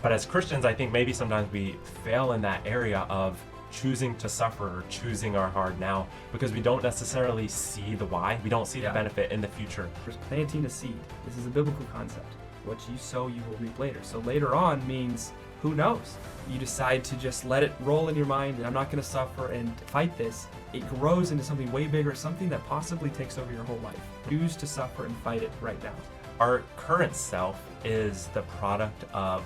But as Christians, I think maybe sometimes we fail in that area of choosing to suffer or choosing our hard now because we don't necessarily see the why. We don't see the benefit in the future. Planting a seed. This is a biblical concept. What you sow, you will reap later. So later on means, who knows? You decide to just let it roll in your mind, and I'm not going to suffer and fight this. It grows into something way bigger, something that possibly takes over your whole life. Choose to suffer and fight it right now. Our current self is the product of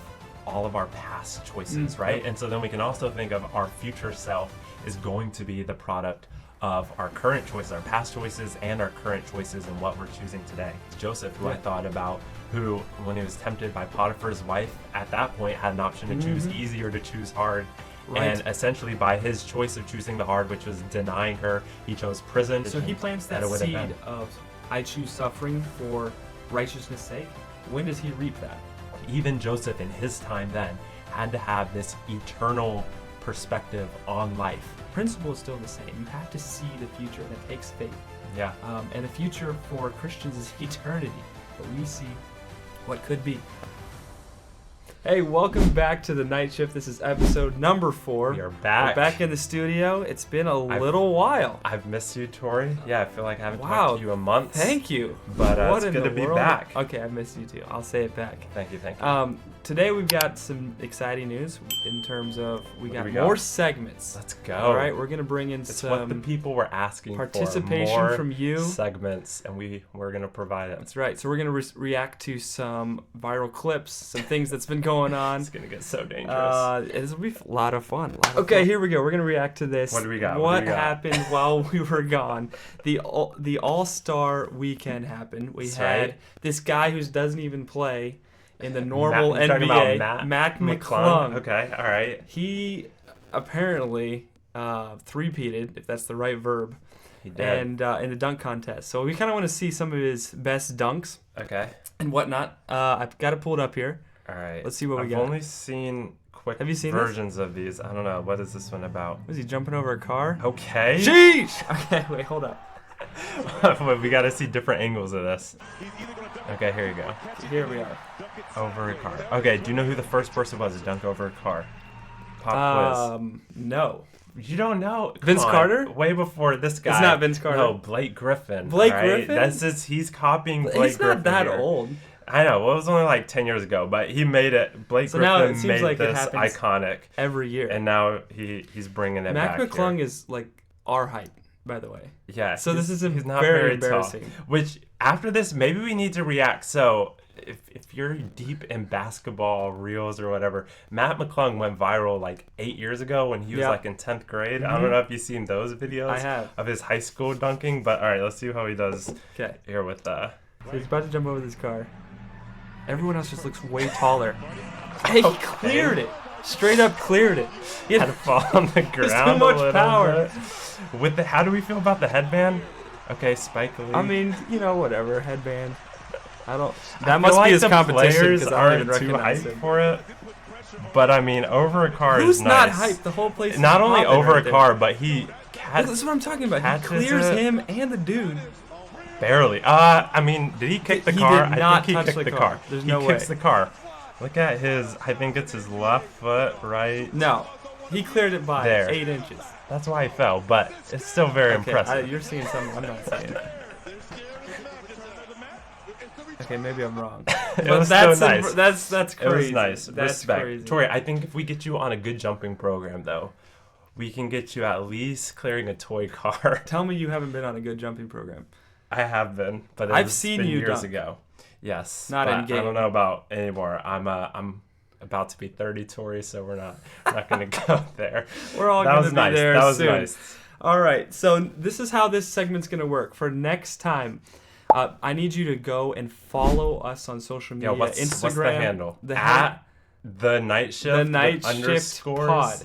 all of our past choices, right? And so then we can also think of our future self is going to be the product of our current choices, our past choices, and our current choices and what we're choosing today. Joseph, who I thought about, who, when he was tempted by Potiphar's wife, at that point had an option to choose easy or to choose hard. Right. And essentially by his choice of choosing the hard, which was denying her, he chose prison. So he plants that seed of, I choose suffering for righteousness' sake. When does he reap that? Even Joseph in his time then had to have this eternal perspective on life. The principle is still the same. You have to see the future, and it takes faith. Yeah. And the future for Christians is eternity, but we see what could be. Hey, welcome back to the Night Shift. This is episode number 4. We are back. We're back in the studio. It's been a little while. I've missed you, Tori. Yeah, I feel like I haven't talked to you in months. Thank you. But it's good to be back. Okay, I missed you too. I'll say it back. Thank you. Today we've got some exciting news in terms of we got more segments. Let's go. All right, we're gonna bring in some what the people were asking participation for. More from you. Segments, and we're gonna provide it. That's right. So we're gonna react to some viral clips, some things that's been going on. It's gonna get so dangerous. It'll be a lot of fun. Okay, here we go. We're gonna react to this. What do we got? What happened while we were gone? The All-Star weekend happened. We had this guy who doesn't even play in the normal NBA, Mac McClung. Okay, all right. He apparently three-peated, if that's the right verb. He did. And in the dunk contest. So we kind of want to see some of his best dunks. Okay. And whatnot. I've got to pull it up here. All right. Let's see what we got. I've only seen quick versions of these. I don't know. What is this one about? Was he jumping over a car? Okay. Sheesh! Okay, wait, hold up. We got to see different angles of this. Okay, here you go. Here we are. Over a car. Okay, do you know who the first person was to dunk over a car? Pop quiz. No. You don't know? Vince Carter? Way before this guy. It's not Vince Carter. No, Blake Griffin. Griffin? He's copying Blake He's Griffin. He's not that here. Old. I know. Well, it was only like 10 years ago, but he made it. Blake Griffin made like this iconic. Every year. And now he's bringing it back. Mac McClung here. is like our height, by the way. Yeah. So he's not very embarrassing. Tall. Which, after this, maybe we need to react. So, if you're deep in basketball reels or whatever, Matt McClung went viral like 8 years ago when he was like in 10th grade. I don't know if you've seen those videos I have. Of his high school dunking, but all right, let's see how he does here with So he's about to jump over this car. Everyone else just looks way taller. He cleared it. Straight up cleared it. He had to fall on the ground. There's too much power. How do we feel about the headband? Okay, Spike Lee. I mean, whatever. Headband. That must be his competition because I don't even recognize him for it. But I mean, over a car Who's is nice. Who's not hyped? The whole place is not only over a car, but he. That's what I'm talking about. He clears him and the dude. Barely. I mean, did he kick the car? I think he kicked the car. There's no way. He kicks the car. Look at his. I think it's his left foot, right? No, he cleared it by 8 inches. That's why he fell, but it's still very impressive. You're seeing something I'm not seeing. Okay, maybe I'm wrong. That's nice. That's crazy. It was nice. That's Respect. crazy. Tori, I think if we get you on a good jumping program, though, we can get you at least clearing a toy car. Tell me you haven't been on a good jumping program. I have been, but I've seen you years dunk. ago. Yes, not in game. I don't know about anymore. I'm about to be 30, Tori, so we're not going to go there. We're all going to be there soon. That was nice. All right, so this is how this segment's going to work. For next time, I need you to go and follow us on social media. Instagram. What's the handle? At the Night Shift. The Night Shift Pod.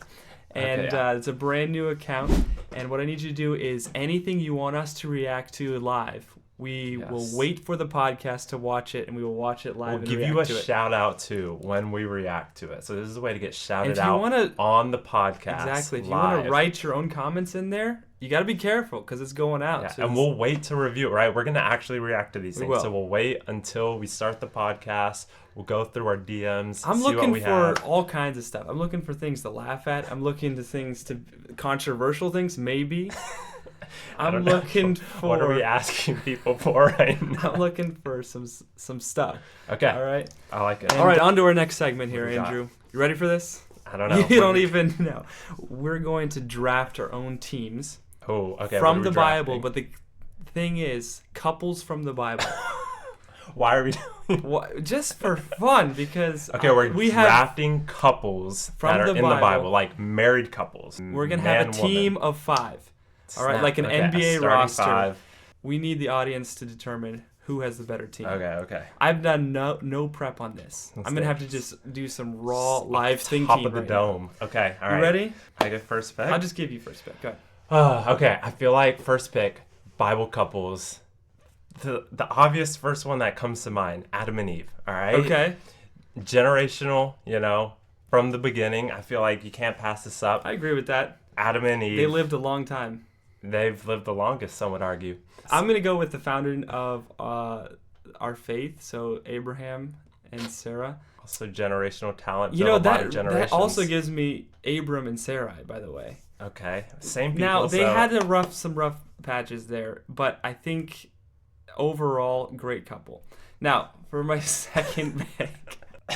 And okay, it's a brand new account. And what I need you to do is anything you want us to react to live, We Yes. will wait for the podcast to watch it, and we will watch it live We'll and give react you a to it. shout out too when we react to it. So this is a way to get shouted If you out wanna- on the podcast. Exactly. If you live. want to write your own comments in there, you got to be careful because it's going out. Yeah, So and we'll wait to review it, right? We're going to actually react to these We things. will. So we'll wait until we start the podcast. We'll go through our DMs, I'm see what looking we for have. all kinds of stuff. I'm looking for things to laugh at. I'm looking to things to controversial things, maybe. I I'm don't know. looking for. What are we asking people for right now? I'm looking for some stuff. Okay. All right. I like it. All right. On to our next segment What here, do we got? Andrew. You ready for this? I don't know. You don't even know. We're going to draft our own teams Oh, okay. from what are the we Bible, drafting? but the thing is, couples from the Bible. Why are we doing? Just for fun, because Okay, we have. drafting couples From that are the in the Bible. Bible, like married couples. We're gonna man, have a team woman. of 5. All right, Snap. like an Okay, a NBA starting roster. 5. We need the audience to determine who has the better team. Okay. I've done no prep on this. Let's I'm gonna do have it. to just do some raw live thinking. Top of the right dome. Okay, all now. right. You ready? I get first pick. I'll just give you first pick. Go ahead. Okay, I feel like first pick, Bible couples. The obvious first one that comes to mind, Adam and Eve. All right. Okay. Generational, from the beginning. I feel like you can't pass this up. I agree with that. Adam and Eve. They lived a long time. They've lived the longest, some would argue. I'm gonna go with the founder of our faith, so Abraham and Sarah. Also generational talent. You know, built a lot of that generations. also gives me Abram and Sarai, by the way. Okay, same people. Now they so- had some rough patches there, but I think overall great couple. Now for my second pick,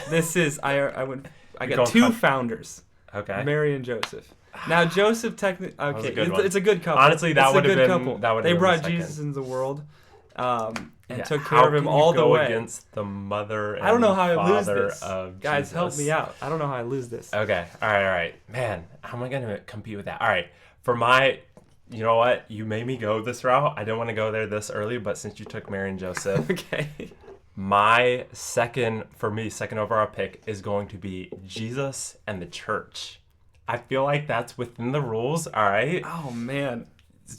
this is I You're got going 2 con- founders, Okay. Mary and Joseph. Now Joseph technically was a okay, good one. it's a good couple. Honestly, that It's a would've good been- couple. that would've They been brought my second. Jesus into the world, and Yeah, took how care of him can all you the go way. against the mother and I don't know how I lose father this. of Guys, help Jesus? me out. I don't know how I lose this. Okay. All right. Man, how am I going to compete with that? All right. For my, you know what? You made me go this route. I didn't want to go there this early, but since you took Mary and Joseph, Okay. my second overall pick is going to be Jesus and the church. I feel like that's within the rules. All right. Oh man.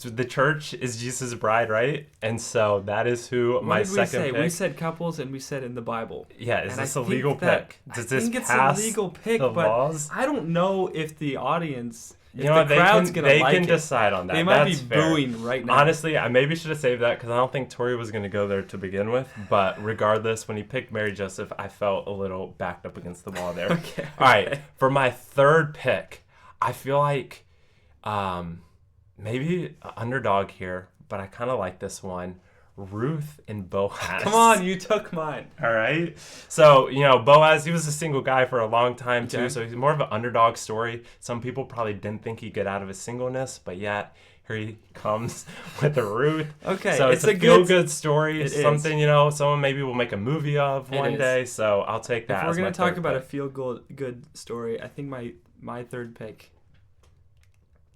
The church is Jesus' bride, right? And so that is who What my did we second say? pick. We said couples and we said in the Bible. Yeah, is And this I a think legal that- pick? Does I this think it's pass a legal pick, the but laws? I don't know if the audience, if You know what? the They crowd's can, gonna they like can it. decide on that. They might That's be fair. booing right now. Honestly, I maybe should have saved that because I don't think Tori was going to go there to begin with. But regardless, when he picked Mary Joseph, I felt a little backed up against the wall there. Okay. All right. For my third pick, I feel like maybe an underdog here, but I kind of like this one. Ruth and Boaz. Come on, you took mine. All right. So, Boaz, he was a single guy for a long time, too. Okay. So he's more of an underdog story. Some people probably didn't think he'd get out of his singleness, but yet here he comes with a Ruth. Okay, So it's a feel-good story. It is. Something, someone maybe will make a movie of one is. day. So I'll take that If we're as gonna my talk third about a pick. feel-good story, I think my third pick,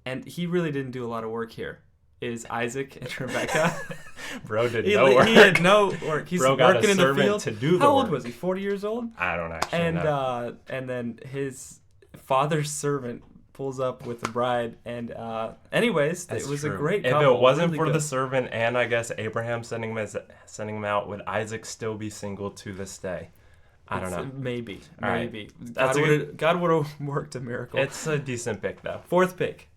and he really didn't do a lot of work here, is Isaac and Rebecca. Bro did he, no work. he had no work. He's Bro got a working in the servant field. to do the How old work. was he? 40 years old. I don't actually And know. and then his father's servant pulls up with the bride, and anyways, That's it was true. a great If couple. it wasn't really for good. the servant and I guess Abraham sending him out, would Isaac still be single to this day? I don't know. Maybe. All right. Maybe. That's a God would have worked a miracle. It's a decent pick though. Fourth pick.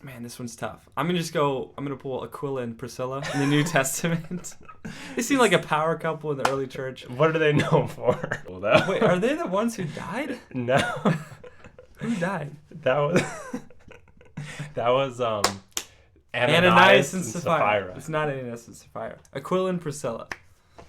Man, this one's tough. I'm gonna pull Aquila and Priscilla in the New Testament. They seem like a power couple in the early church. What are they known for? Wait, are they the ones who died? No. Who died? That was Ananias and Sapphira. It's not Ananias and Sapphira. Aquila and Priscilla.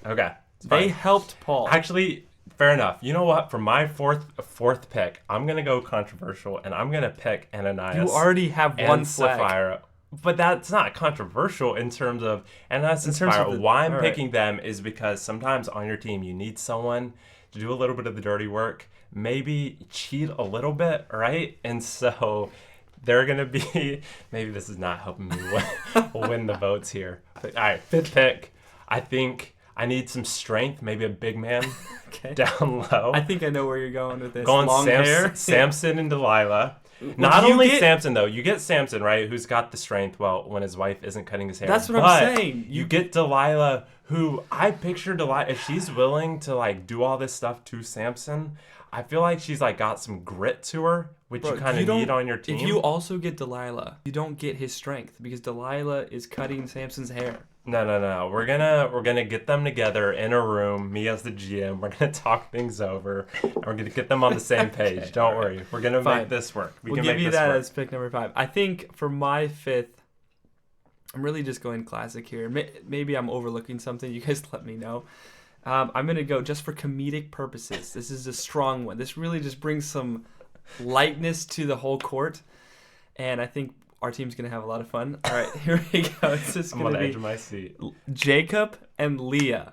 Okay. it's They fine. helped Paul. Actually, fair enough. You know what? For my fourth pick, I'm gonna go controversial, and I'm gonna pick Ananias. You already have and one flag. Sapphira. But that's not controversial in terms of Ananias and In terms of Sapphira. the- Why I'm all right. picking them is because sometimes on your team you need someone to do a little bit of the dirty work, maybe cheat a little bit, right? And so they're gonna be. Maybe this is not helping me win the votes here. All right, fifth pick. I think I need some strength, maybe a big man Okay. down low. I think I know where you're going with this. Going Long hair. Samson and Delilah. Not You only get- Samson, though. You get Samson, right, who's got the strength, well, when his wife isn't cutting his hair. That's what I'm But saying. You get Delilah, who I picture Delilah, if she's willing to, like, do all this stuff to Samson, I feel like she's, like, got some grit to her, which Bro, you kind you of don't- need on your team. If you also get Delilah, you don't get his strength because Delilah is cutting Samson's hair. No. We're gonna get them together in a room. Me as the GM. We're gonna talk things over. And we're gonna get them on the same page. Okay, Don't all worry. We're gonna Fine. make this work. We'll can give make you this that work. as pick number 5. I think for my 5th, I'm really just going classic here. Maybe I'm overlooking something. You guys let me know. I'm going to go just for comedic purposes. This is a strong one. This really just brings some lightness to the whole court. And I think our team's going to have a lot of fun. All right, here we go. It's just I'm going on to the edge of be my seat. Jacob and Leah.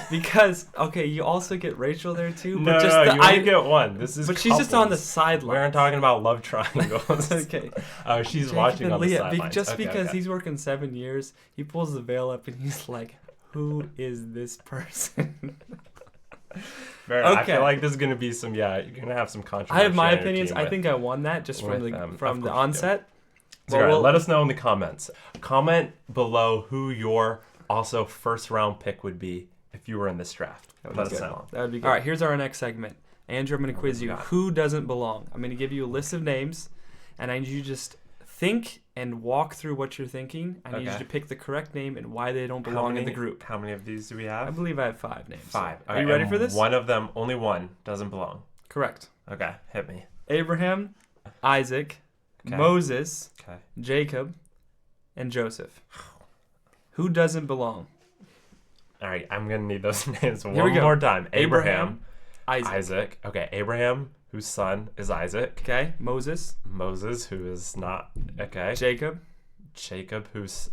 Because, okay, you also get Rachel there too. But No, you only get one. This is But she's just on the couples. sideline. We aren't talking about love triangles. Okay. Oh, she's Jacob watching and on the Leah, sidelines. just Okay, because okay. he's working 7 years, he pulls the veil up and he's like, "Who is this person?" Fair enough. I Okay. feel like this is gonna be some. Yeah, you're gonna have some controversy. I have my on your opinions. team I with- think I won that just with from them. Of the course you do. onset. So, Well, all right, we'll- let us know in the comments. Comment below who your also first round pick would be if you were in this draft. That Let would us be good. know. That would be good. All right, here's our next segment. Andrew, I'm going to quiz you. Who doesn't belong? I'm going to give you a list of names, and I need you to just think and walk through what you're thinking. I need you Okay. to pick the correct name and why they don't belong in the group. How many of these do we I have? believe I have 5 names. 5. Are you ready and for this? One of them, only one, doesn't belong. Correct. Okay, hit me. Abraham, Isaac, Okay. Moses, Okay. Jacob, and Joseph. Who doesn't belong? All right, I'm gonna need those names we one go. more time. Abraham, Isaac. Isaac. Okay, Abraham, whose son is Isaac. Okay, Moses, Moses, who is not. Okay. Jacob, Jacob, who is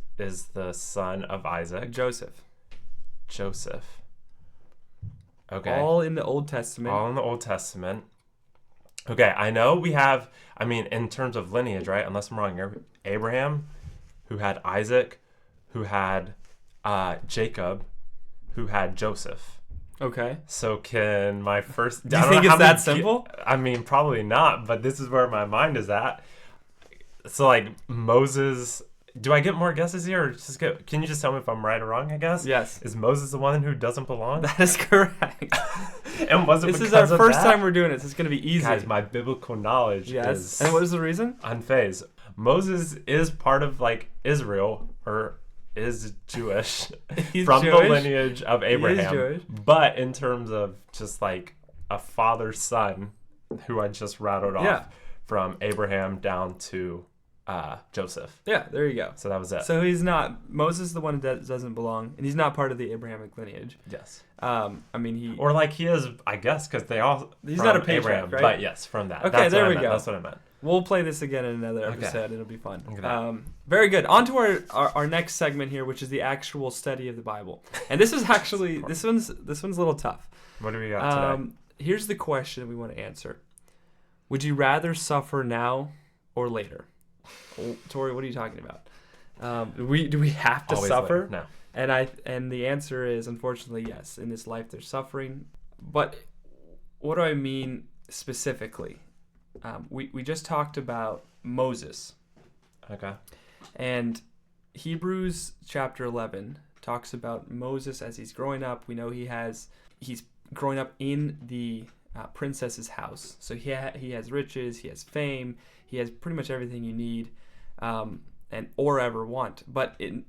the son of Isaac. Joseph. Joseph. Okay. All in the Old Testament. All in the Old Testament. Okay, I know we have, I mean, in terms of lineage, right? Unless I'm wrong here. Abraham, who had Isaac, who had Jacob, who had Joseph. Okay. So can my first... Do you I don't think know it's how that many simple? I mean, probably not, but this is where my mind is at. So, like, Moses... Do I get more guesses here, or just get? Can you just tell me if I'm right or wrong? I guess. Yes. Is Moses the one who doesn't belong? That is correct. And was it This is because our of first that? time we're doing it. This is going to be easy. Guys, my biblical knowledge yes. is And what is the reason? unfazed. Moses is part of like Israel, or is Jewish He's from the Jewish. lineage of Abraham. Jewish. But in terms of just like a father's son, who I just rattled off Yeah. from Abraham down to Joseph. Yeah, there you go. So that was it. So he's not Moses, is the one that doesn't belong, and he's not part of the Abrahamic lineage. Yes. I mean, he. Or like he is, I guess, because they all. He's from not a patriarch, Abraham, right? But yes, from that. Okay, That's there what I we meant. go. That's what I meant. We'll play this again in another Okay. episode. It'll be fun. Look at that. Very good. On to our next segment here, which is the actual study of the Bible. And this is actually this one's a little tough. What do we got today? Here's the question we want to answer: would you rather suffer now or later? Oh, Tori, what are you talking about? Do we have to Always suffer? later. No. And the answer is unfortunately yes. In this life, there's suffering. But what do I mean specifically? We just talked about Moses, Okay. and Hebrews chapter 11 talks about Moses as he's growing up. We know he's growing up in the princess's house, so he has riches, he has fame, he has pretty much everything you need, and or ever want. But in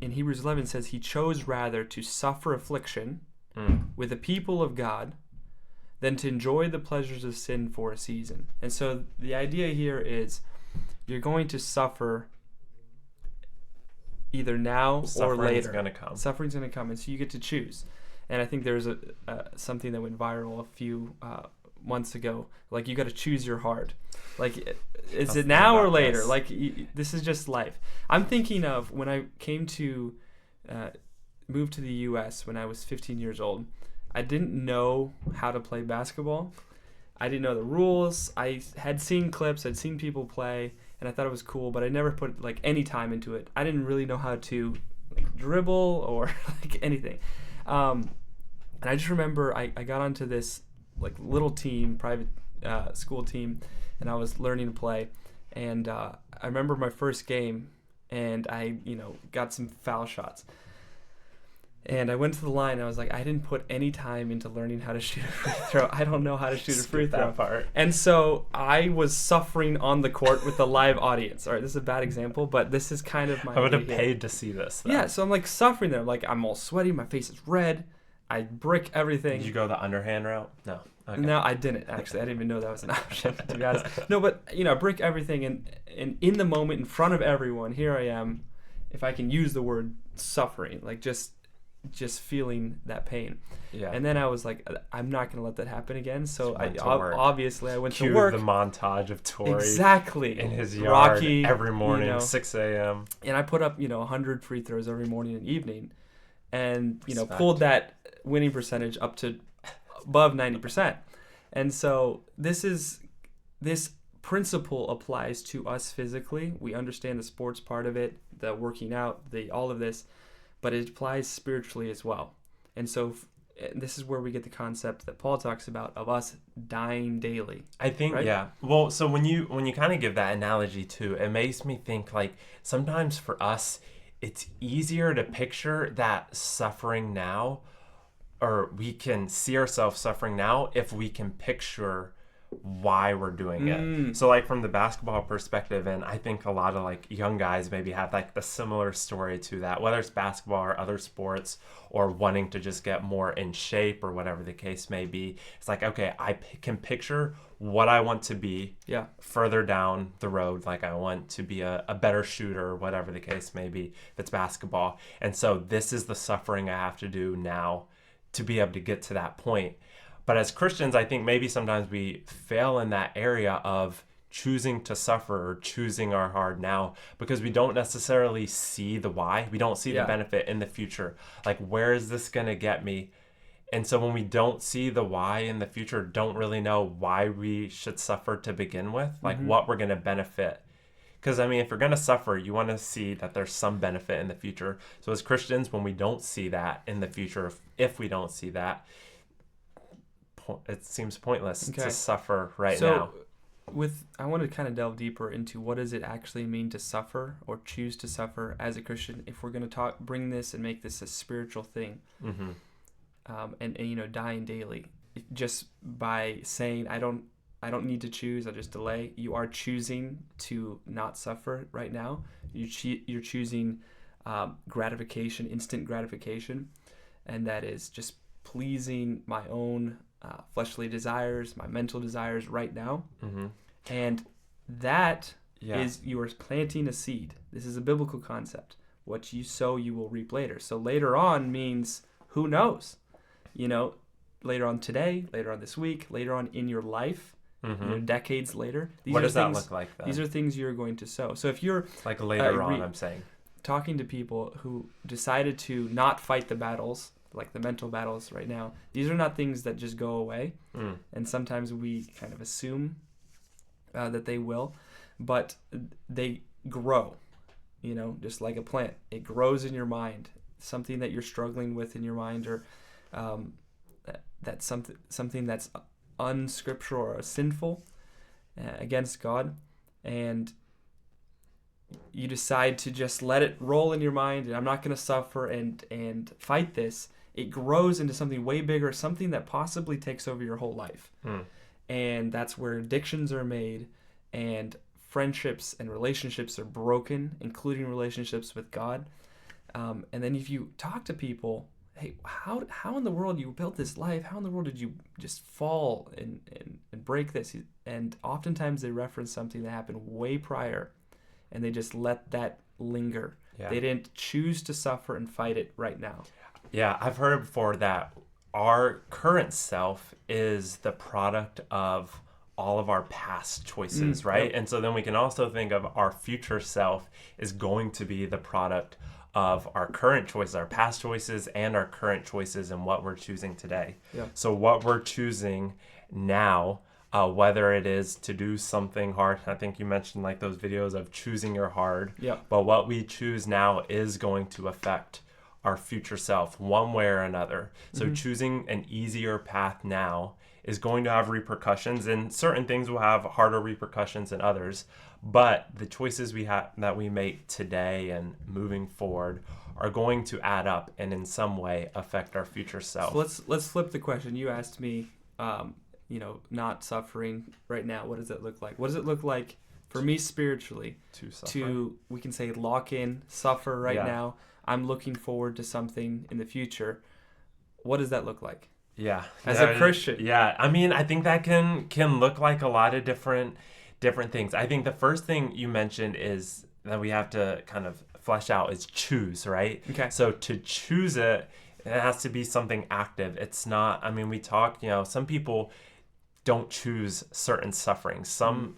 Hebrews 11 it says he chose rather to suffer affliction with the people of God than to enjoy the pleasures of sin for a season. And so the idea here is you're going to suffer either now or later. Suffering's gonna come. Suffering's going to come, and so you get to choose. And I think there's something that went viral a few months ago. Like, you got to choose your heart. Like, is it now or later? This. Like, this is just life. I'm thinking of when I came to move to the U.S. when I was 15 years old. I didn't know how to play basketball. I didn't know the rules. I had seen clips. I'd seen people play, and I thought it was cool, but I never put like any time into it. I didn't really know how to like dribble or like anything. And I just remember I got onto this like little team, private school team, and I was learning to play. And I remember my first game, and I, got some foul shots. And I went to the line, and I was like, I didn't put any time into learning how to shoot a free throw. I don't know how to shoot a free throw. That part. And so I was suffering on the court with the live audience. All right, this is a bad example, but this is kind of my I would have idea paid to see this, though. Yeah, so I'm like suffering there. Like I'm all sweaty, my face is red. I brick everything. Did you go the underhand route? No. Okay. No, I didn't actually. I didn't even know that was an option, to be honest. No, but I brick everything, and in the moment, in front of everyone, here I am. If I can use the word suffering, like just feeling that pain. Yeah. And then I was like, I'm not going to let that happen again. So obviously I went Cue to work. The montage of Tori. Exactly. In his yard Rocky, every morning, 6 a.m. And I put up, 100 free throws every morning and evening, and Respect. pulled that winning percentage up to above 90%. And so this principle applies to us physically. We understand the sports part of it, the working out, all of this, but it applies spiritually as well. And so this is where we get the concept that Paul talks about of us dying daily. I think, right? Yeah. Well, so when you kind of give that analogy too, it makes me think like sometimes for us, it's easier to picture that suffering now, or we can see ourselves suffering now if we can picture why we're doing it. So like from the basketball perspective, and I think a lot of like young guys maybe have like the similar story to that, whether it's basketball or other sports, or wanting to just get more in shape or whatever the case may be. It's like, okay, I can picture what I want to be further down the road. Like I want to be a better shooter or whatever the case may be if it's basketball. And so this is the suffering I have to do now to be able to get to that point. But as Christians, I think maybe sometimes we fail in that area of choosing to suffer or choosing our hard now because we don't necessarily see the why. We don't see the benefit in the future. Like, where is this going to get me? And so when we don't see the why in the future, don't really know why we should suffer to begin with, like what we're going to benefit. Because, I mean, if you're going to suffer, you want to see that there's some benefit in the future. So as Christians, when we don't see that in the future, if we don't see that, it seems pointless to suffer now. I want to kind of delve deeper into what does it actually mean to suffer or choose to suffer as a Christian if we're going to bring this and make this a spiritual thing. And dying daily. Just by saying I don't need to choose, I just delay. You are choosing to not suffer right now. You're choosing gratification, instant gratification, and that is just pleasing my own fleshly desires, my mental desires right now. And that is, you are planting a seed. This is a biblical concept. What you sow, you will reap later. So later on means who knows? Later on today, later on this week, later on in your life, decades later. What does that look like then? These are things you're going to sow. So if you're like later on, I'm saying, talking to people who decided to not fight the battles, like the mental battles right now, these are not things that just go away. And sometimes we kind of assume that they will, but they grow, just like a plant. It grows in your mind, something that you're struggling with in your mind, or that's something that's unscriptural or sinful against God, and you decide to just let it roll in your mind, and I'm not going to suffer and fight this. It grows into something way bigger, something that possibly takes over your whole life. And that's where addictions are made, and friendships and relationships are broken, including relationships with God. And then if you talk to people, hey, how in the world you built this life? How in the world did you just fall and break this? And oftentimes they reference something that happened way prior, and they just let that linger. They didn't choose to suffer and fight it right now. Yeah, I've heard before that our current self is the product of all of our past choices, right? And so then we can also think of our future self is going to be the product of our current choices, our past choices, and our current choices, and what we're choosing today. So what we're choosing now, whether it is to do something hard, I think you mentioned like those videos of choosing your hard, but what we choose now is going to affect our future self one way or another. So choosing an easier path now is going to have repercussions, and certain things will have harder repercussions than others. But the choices that we make today and moving forward are going to add up and in some way affect our future self. So let's flip the question. You asked me, not suffering right now. What does it look like? What does it look like for me spiritually to we can say lock in, suffer right now? I'm looking forward to something in the future. What does that look like? Yeah. As a Christian. Yeah. I mean, I think that can look like a lot of different things. I think the first thing you mentioned is that we have to kind of flesh out is choose, right? Okay. So to choose it has to be something active. It's not, I mean, we talk, some people don't choose certain sufferings. Some,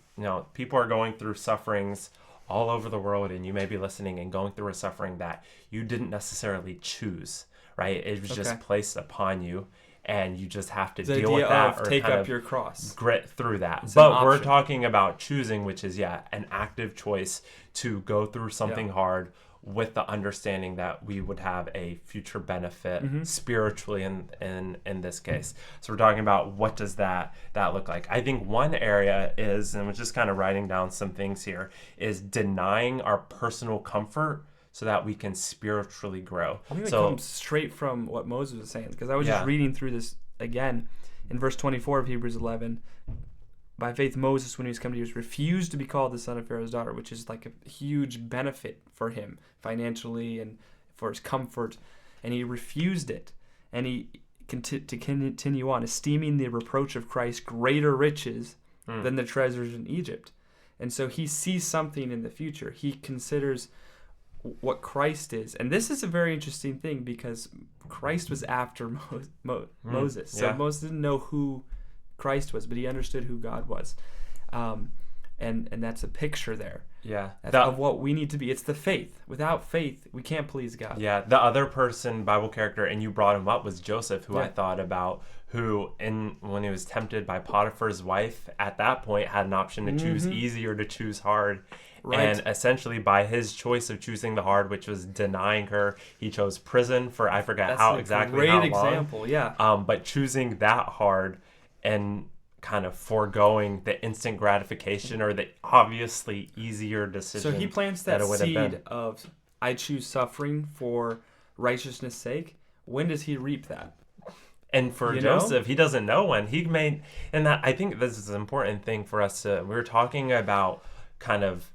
people are going through sufferings all over the world, and you may be listening and going through a suffering that you didn't necessarily choose, right? It was just placed upon you, and you just have to deal with that or take kind up of your cross, grit through that. It's but we're talking about choosing, which is an active choice to go through something hard with the understanding that we would have a future benefit spiritually in this case. So we're talking about what does that look like. I think one area is, and we're just kind of writing down some things here, is denying our personal comfort so that we can spiritually grow. I think that comes straight from what Moses was saying, because I was just reading through this again in verse 24 of Hebrews 11. By faith, Moses, when he was coming to years, refused to be called the son of Pharaoh's daughter, which is like a huge benefit for him financially and for his comfort. And he refused it. And he to continue on, esteeming the reproach of Christ greater riches than the treasures in Egypt. And so he sees something in the future. He considers what Christ is. And this is a very interesting thing because Christ was after Moses. So Moses didn't know who Christ was, but he understood who God was. And that's a picture there. Yeah. Of what we need to be. It's the faith. Without faith, we can't please God. Yeah. The other Bible character, and you brought him up, was Joseph, who I thought about, who when he was tempted by Potiphar's wife, at that point had an option to choose easy or to choose hard. Right. And essentially by his choice of choosing the hard, which was denying her, he chose prison for, I forget That's how exactly how long. Great example, yeah. But choosing that hard and kind of foregoing the instant gratification or the obviously easier decision. So he plants that seed of, I choose suffering for righteousness' sake. When does he reap that? And for Joseph, he doesn't know when. I think this is an important thing for us we're talking about kind of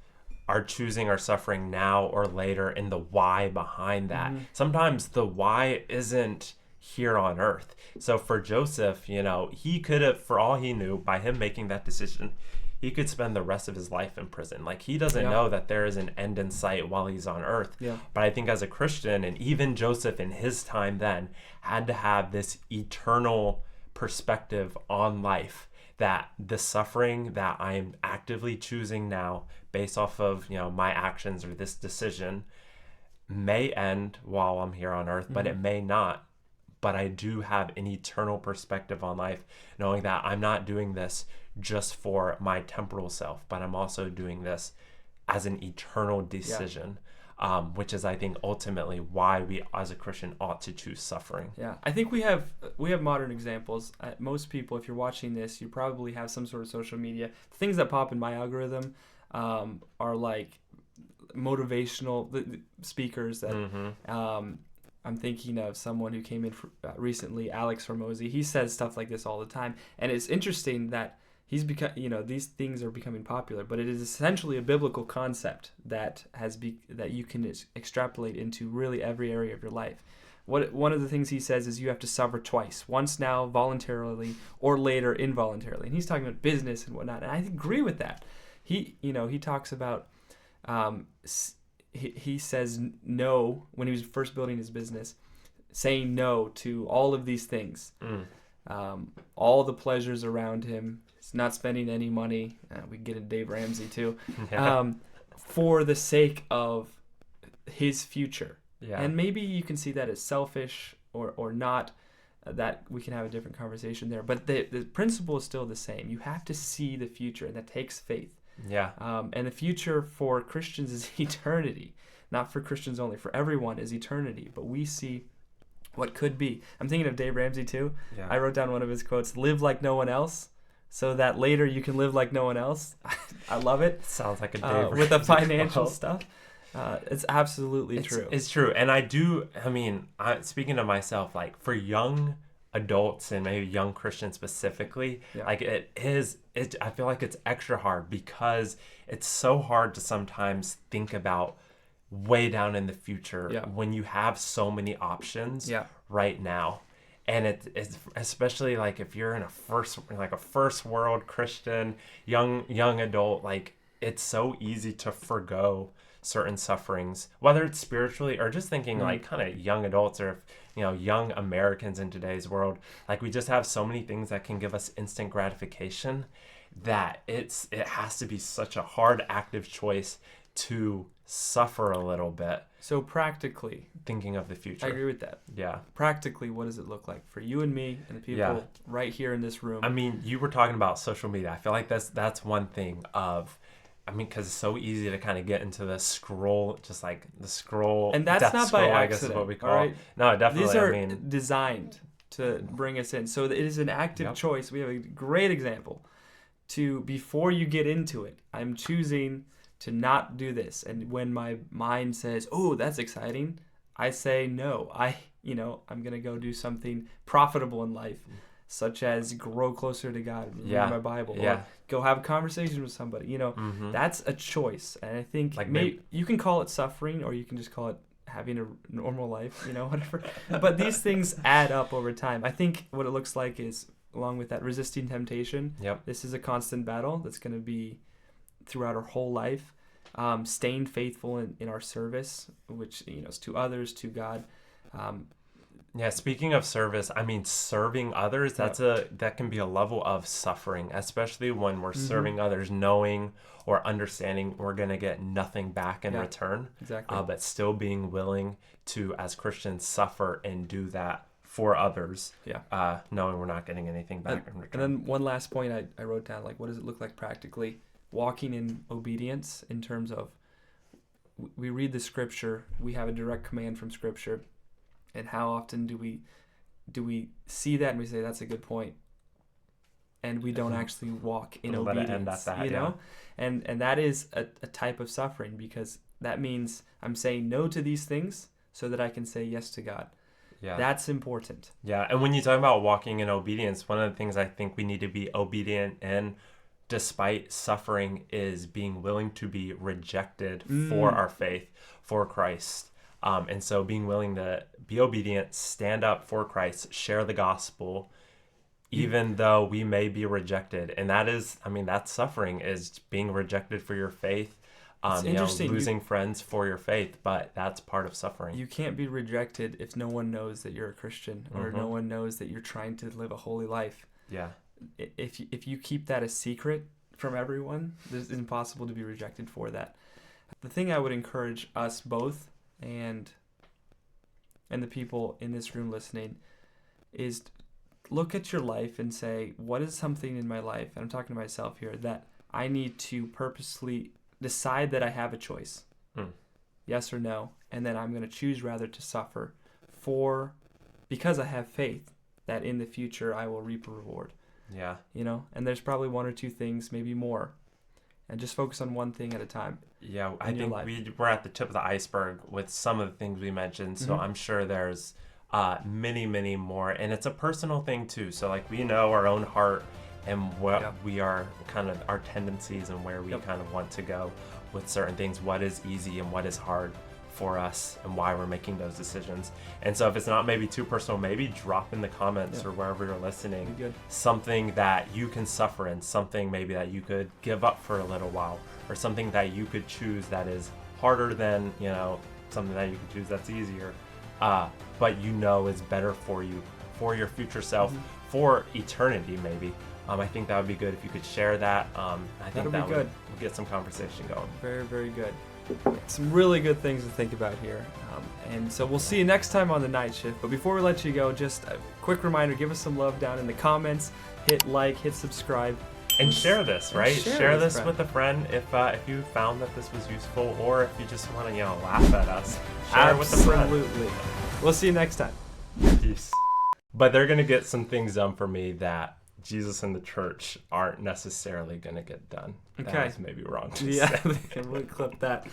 our choosing our suffering now or later and the why behind that. Sometimes the why isn't here on earth. So for Joseph, he could have, for all he knew, by him making that decision, he could spend the rest of his life in prison. Like, he doesn't know that there is an end in sight while he's on earth. Yeah. But I think as a Christian, and even Joseph in his time then, had to have this eternal perspective on life, that the suffering that I am actively choosing now based off of, my actions or this decision may end while I'm here on earth, but it may not. But I do have an eternal perspective on life, knowing that I'm not doing this just for my temporal self, but I'm also doing this as an eternal decision, which is, I think, ultimately why we as a Christian ought to choose suffering. Yeah, I think we have modern examples. Most people, if you're watching this, you probably have some sort of social media. Things that pop in my algorithm are like motivational speakers that I'm thinking of someone who came in recently, Alex Hormozy. He says stuff like this all the time, and it's interesting that he's become, these things are becoming popular, but it is essentially a biblical concept that that you can extrapolate into really every area of your life. One of the things he says is you have to suffer twice, once now voluntarily or later involuntarily, and he's talking about business and whatnot, and I agree with that. He talks about. He says no when he was first building his business, saying no to all of these things, all the pleasures around him. He's not spending any money. We get into Dave Ramsey too, for the sake of his future. Yeah. And maybe you can see that as selfish or not. That we can have a different conversation there. But the principle is still the same. You have to see the future, and that takes faith. Yeah. And the future for Christians is eternity. Not for Christians only. For everyone is eternity. But we see what could be. I'm thinking of Dave Ramsey too. Yeah. I wrote down one of his quotes: "Live like no one else, so that later you can live like no one else." I love it. Sounds like a Dave with the Ramsey financial quote. stuff. It's absolutely true. It's true. And speaking of myself, like for young adults and maybe young Christians specifically, like I feel like it's extra hard because it's so hard to sometimes think about way down in the future when you have so many options right now. And it's especially like if you're in a first world Christian young adult, like it's so easy to forgo certain sufferings, whether it's spiritually or just thinking like kind of young adults or young Americans in today's world. Like we just have so many things that can give us instant gratification that it has to be such a hard active choice to suffer a little bit. So practically, thinking of the future. I agree with that. Yeah. Practically, what does it look like for you and me and the people right here in this room? I mean, you were talking about social media. I feel like that's one thing because it's so easy to kind of get into the scroll, just like the scroll. And that's not by accident. I guess is what we call right? it. No, definitely. These are designed to bring us in. So it is an active choice. We have a great example. Before you get into it, I'm choosing to not do this. And when my mind says, "Oh, that's exciting," I say no. I'm going to go do something profitable in life, such as grow closer to God, read my Bible, or go have a conversation with somebody. That's a choice. And I think maybe you can call it suffering, or you can just call it having a normal life, whatever. But these things add up over time. I think what it looks like is, along with that, resisting temptation. This is a constant battle that's going to be throughout our whole life. Staying faithful in our service, which is to others, to God. Speaking of service, I mean, serving others, that can be a level of suffering, especially when we're serving others, knowing or understanding we're going to get nothing back in return. Exactly. But still being willing to, as Christians, suffer and do that for others, knowing we're not getting anything back in return. And then one last point I wrote down, like, what does it look like practically? Walking in obedience, in terms of we read the scripture, we have a direct command from scripture, and how often do we see that and we say that's a good point, and we don't actually walk in obedience, and that is a type of suffering, because that means I'm saying no to these things so that I can say yes to God. That's important. And when you talk about walking in obedience, one of the things I think we need to be obedient in, despite suffering, is being willing to be rejected for our faith, for Christ. And so being willing to be obedient, stand up for Christ, share the gospel, even though we may be rejected. And that's suffering, is being rejected for your faith, losing friends for your faith, but that's part of suffering. You can't be rejected if no one knows that you're a Christian, or no one knows that you're trying to live a holy life. If you keep that a secret from everyone, it's impossible to be rejected for that. The thing I would encourage us both and the people in this room listening is look at your life and say, what is something in my life, and I'm talking to myself here, that I need to purposely decide that I have a choice, yes or no, and then I'm going to choose rather to suffer because I have faith that in the future I will reap a reward. And there's probably one or two things, maybe more, and just focus on one thing at a time. I think we're at the tip of the iceberg with some of the things we mentioned, so I'm sure there's many, many more, and it's a personal thing too. So like, we know our own heart and what we are, kind of our tendencies, and where we kind of want to go with certain things, what is easy and what is hard for us, and why we're making those decisions. And so if it's not maybe too personal, maybe drop in the comments or wherever you're listening something that you can suffer in, something maybe that you could give up for a little while, or something that you could choose that is harder than something that you could choose that's easier, but is better for you, for your future self, for eternity maybe. I think that would be good if you could share that. I think that would get some conversation going. Very, very good. Some really good things to think about here. And so we'll see you next time on The Night Shift. But before we let you go, just a quick reminder, give us some love down in the comments. Hit like, hit subscribe. And share this, right? Share this with a friend if you found that this was useful, or if you just want to laugh at us. Share it with a friend. Absolutely. We'll see you next time. Peace. But they're going to get some things done for me that Jesus and the church aren't necessarily going to get done. Okay. That was maybe wrong to Yeah, say. we'll clip that.